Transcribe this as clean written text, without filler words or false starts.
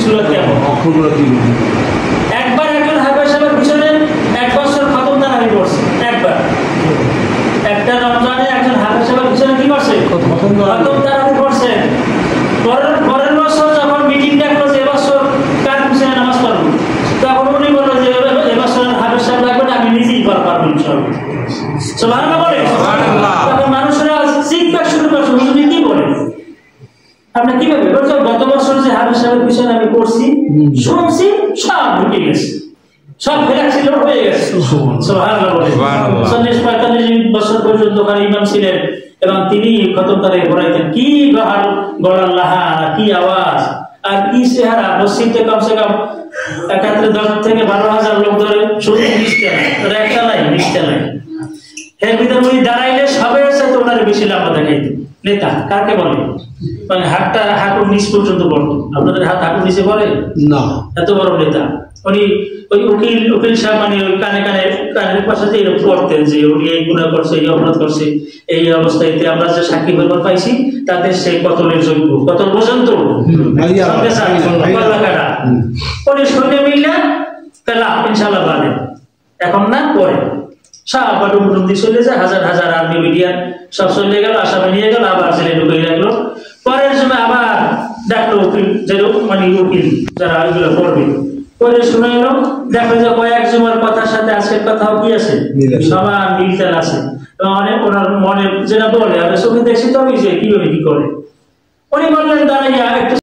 সুরত কেমন অক্ষরগুলো কি একবার একজন হাফেজ সাহেবের পিছনে 1 বছর খতম তারাবি পড়ছে একবার একটা রমজানে একজন হাফেজ সাহেবের পিছনে কি করছে খতম তারাবি পড়ছে পরের বছর যখন মিটিং ডাকলো যে এবছর কার পিছনে নামাজ পড়বো তখন উনি বললো যে এবছর হাফেজ সাহেব লাগবে না আমি নিজেই পারবো ইনশাআল্লাহ সুবহানাল্লাহ বলে তখন মানুষরা জিজ্ঞাসা শুরু করছে হুজুর কি বলে আপনি কিভাবে বলছো গত বছর যে হাফেজ সাহেবের পিছনে আমি পড়ছি শুনছি সব ঢুকে গেছে সব ফেরাচ্ছিল হয়ে গেছে সুবহানাল্লাহ বলে 40-45 বছর পর্যন্ত ওখানে ইমাম ছিলেন এবং তিনি খতম তারাবি পড়াইতেন কি গলার লাহা কি আওয়াজ আর কি চেহারা মসজিদে কমসে কম একাত্রে 10 থেকে 12,000 লোক ধরে শুধু নিচতে নাই একটা নাই নিচতে নাই এর ভিতরে উনি দাঁড়াইলে সবের সাথে ওনার বেশি লাভা দেখাইতো নেতা কাকে বলে মানে হাতটা হাঁটুর নিচ পর্যন্ত পড়তো আপনাদের হাত হাঁটুর নিচে পড়ে না এত বড় নেতা উনি ওই উকিল সাহেব মানে কানের পাশে এরকম পড়তেন যে উনি এই গুনাহ করছে এই অপরাধ করছে এই অবস্থায় আমরা যে সাক্ষী প্রমাণ পাইছি তাদের সেই কতলের যোগ্য কতল পর্যন্ত উনি শুনে মিললে পেলাম ইনশাল্লাহ বাদে এখন না পরে সব বাটুম দিয়ে চলে যায় হাজার হাজার আর্মি মিডিয়া সব চলে গেল আসামে নিয়ে গেল আবার ছেলে ঢুকে রাখলো পরের সময় আবার ডাকলো উকিল যেরকম মানে উকিল যারা এগুলো পড়বে পরে শুনে এলো দেখো যে কয়েক জমার কথার সাথে আজকের কথাও কি আছে সবার মিলতাল আছে এবং অনেক ওনার মনে যেটা বলে আমি চোখে দেখছি তবে যে কিভাবে কি করে উনি বললেন দাঁড়াইয়া একটু